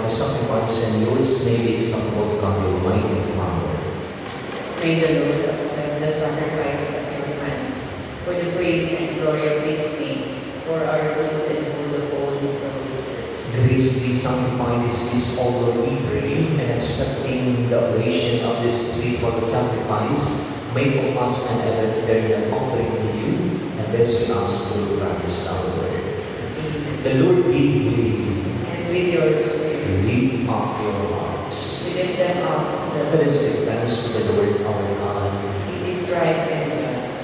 the sacrifice and yours may be acceptable to God the Almighty Father. May the Lord accept the sacrifice of your hands for the praise and glory of His name, for our good and good of all His holy church. Graciously sanctify these gifts, O Lord, we pray, and accepting the oblation of this spiritual sacrifice, make of us an ever-bearing offering to you, and bless with us through Christ our Lord. Amen. The Lord be with you. And with your spirit, Lift up your hearts. we lift them up to the Let us give thanks to the Lord our God. It is right and just.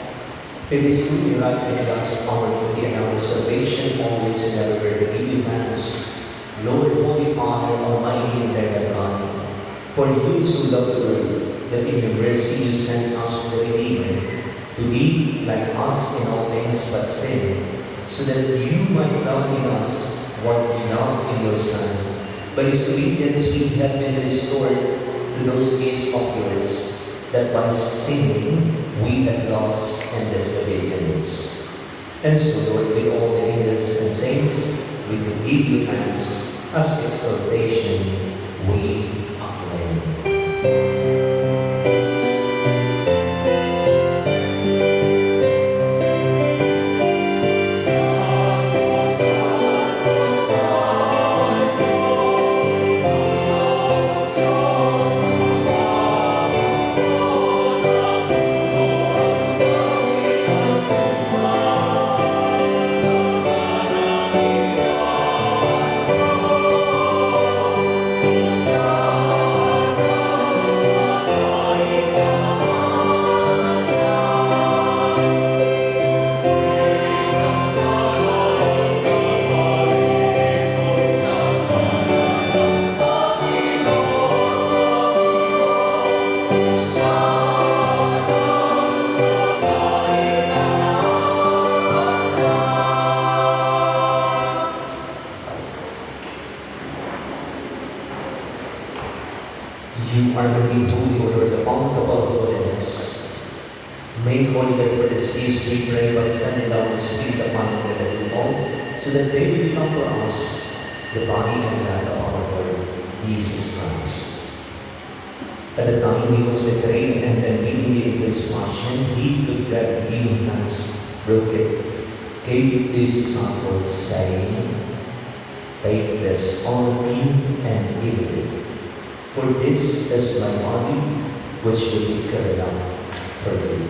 It is truly right and just, our duty and our salvation, always and everywhere to give you thanks. Lord, Holy Father, Almighty and eternal God, for you so loved the world, that in your mercy you sent us the Redeemer, to be like us in all things but sin, so that you might love in us what you love in your Son. By his obedience we have been restored to those gifts of yours, that by sinning we had lost and disobeyed us. And so, Lord, with all the angels and saints, we will give you thanks as exaltation we acclaim. You are indeed holy, O Lord, the fount of all holiness. Make holy therefore these gifts, we pray, by sending down the Spirit upon them that we all, so that they will become for us the body and blood of our Lord Jesus Christ. At the time he was betrayed and then given into his passion, he took bread, giving thanks, broke it, gave it to his disciples, saying, "Take this, all of you, and eat it. For this is my body, which will be carried out for you."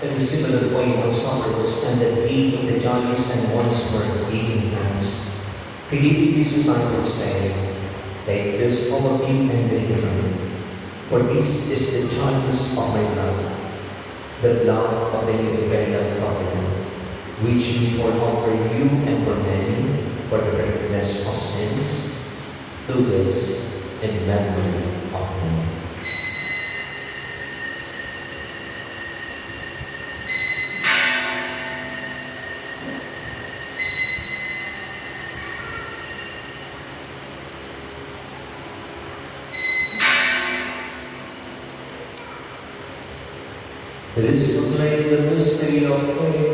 In a similar way, when supper was ended, he took the chalice and once more giving thanks, he gave it to his disciples, saying, "Take this, all of you, and drink from it. For this is the chalice of my blood, the blood of the new eternal covenant, which we pour out for you and for many for the forgiveness of sins. Do this in memory of me." Let us proclaim the mystery of faith.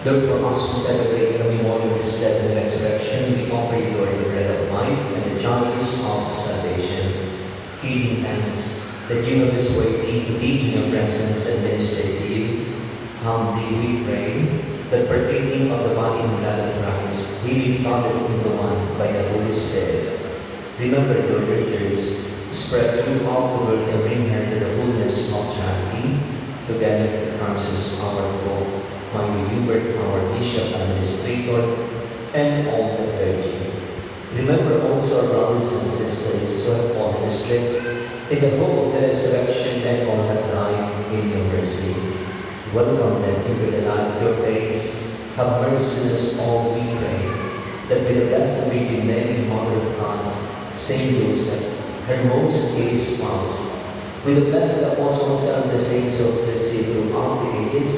Therefore, as we celebrate the memorial of his death and resurrection, we offer you, Lord, the bread of life and the chalice of salvation, giving thanks that you have persuaded to be in your presence and minister to you. Humbly we pray that partaking of the body and blood of Christ, we be gathered into one by the Holy Spirit. Remember, Lord, your church, spread throughout the world and bring her to the fullness of charity, together with Francis, our Pope, Father Hubert, our Bishop, Administrator, and all the clergy. Remember also our brothers and sisters who have fallen strength, in the hope of the resurrection that all have died in your mercy. Welcome them into the light of your grace. Have mercy on us all, we pray, that with the blessed Virgin Mary, Mother of God, Saint Joseph, her most dear spouse, with the blessed apostles and the saints of the sea throughout the ages,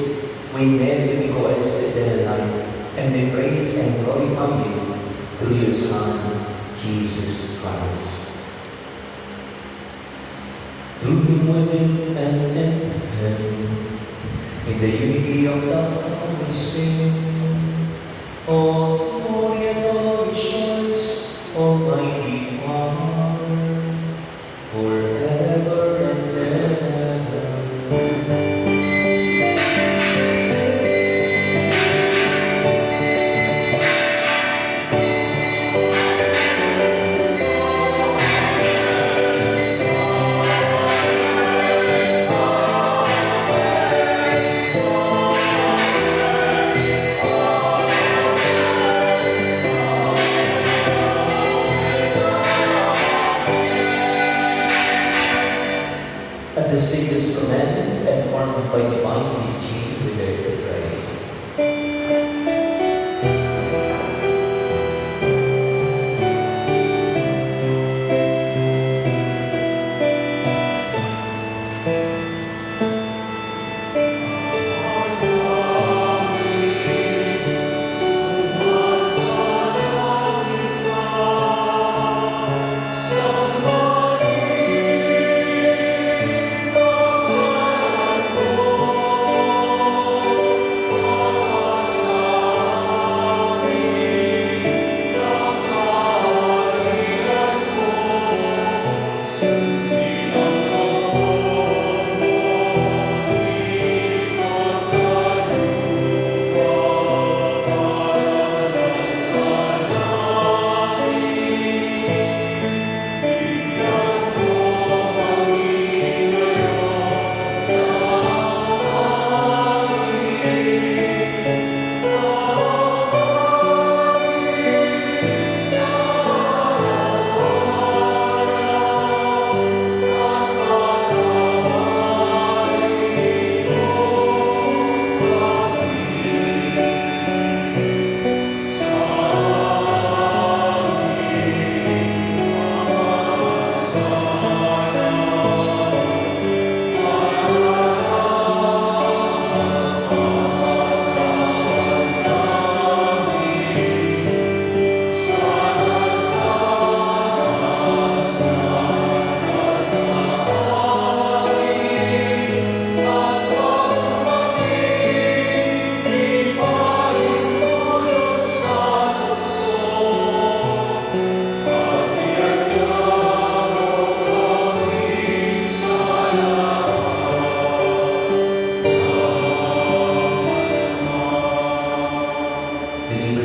we may be coerced with their life, and we praise and glorify you through your Son, Jesus Christ. Through him we live and in the unity of the Holy Spirit, all glory and adorations, Almighty Father, forever and ever. At the Savior's command and formed by divine teaching, we dare to pray.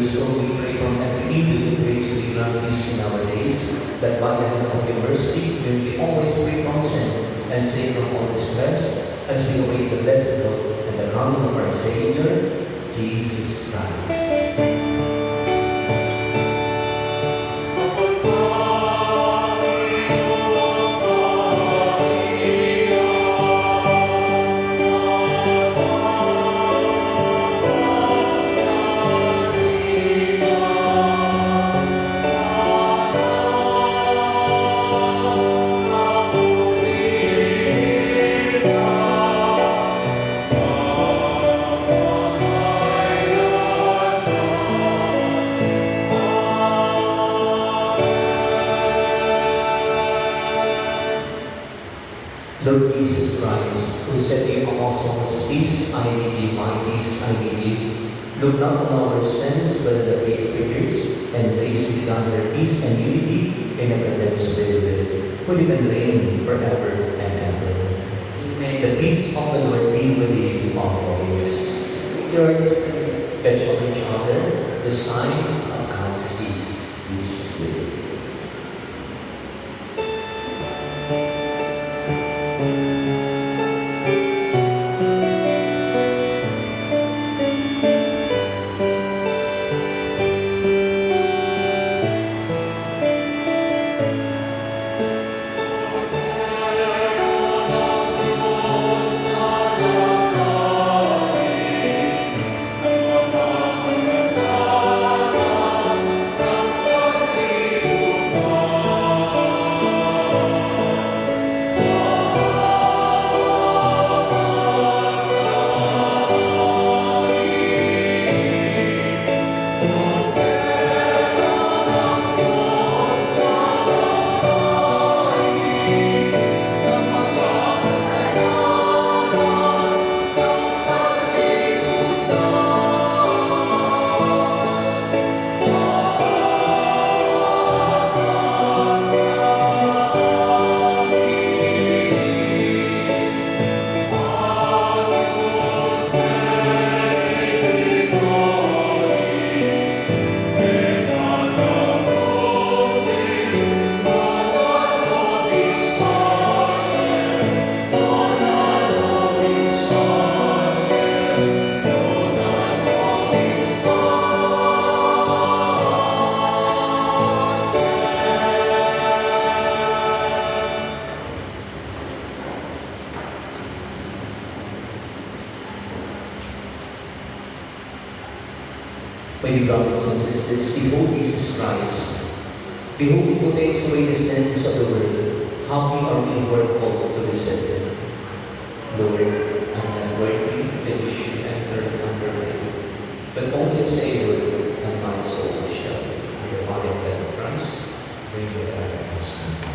So we pray from every evil, grace we grant peace in our days, that by the hand of your mercy we may be always free from sin and safe from all distress, as we await the blessed hope and the coming of our Savior, Jesus Christ. Lord Jesus Christ, who said to your apostles, "Peace I leave you, my peace I leave you," look not on our sins, but the faith of yours, and raise with God their peace and unity in accordance with your will, who live and reign forever and ever. Amen. The peace of the Lord be with you always. Yours with Each of each other, the sign of God's peace is with you. dear brothers and sisters, behold Jesus Christ. Behold, He who takes away the sins of the world. Happy are we who are called to receive Him. Lord, I'm not worthy that you should enter under me, but only say a word, and my soul shall be. In the body and blood of Christ, bring the everlasting.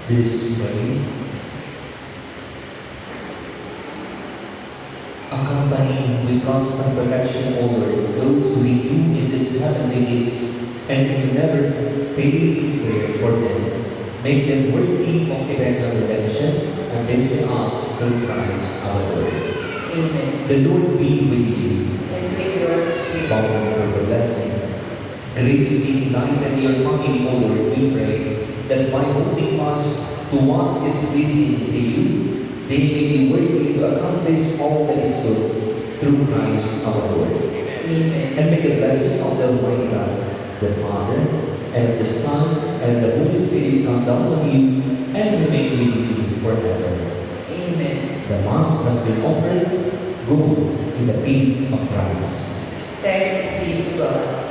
This way, accompany with constant protection, O Lord, those who need you in this heavenly days, and you never fail to care for them. Make them worthy of eternal redemption, and this we ask through Christ our Lord. Amen. The Lord be with you. And with your spirit. Follow for the blessing. Grace be united in your family, O Lord, we pray, that by holding us to what is pleasing to you, they may be worthy to accomplish all that is good through Christ our Lord. Amen. And may the blessing of the Almighty God, the Father, and the Son, and the Holy Spirit come down on you and remain with you forever. Amen. The Mass has been offered. Go in the peace of Christ. Thanks be to God.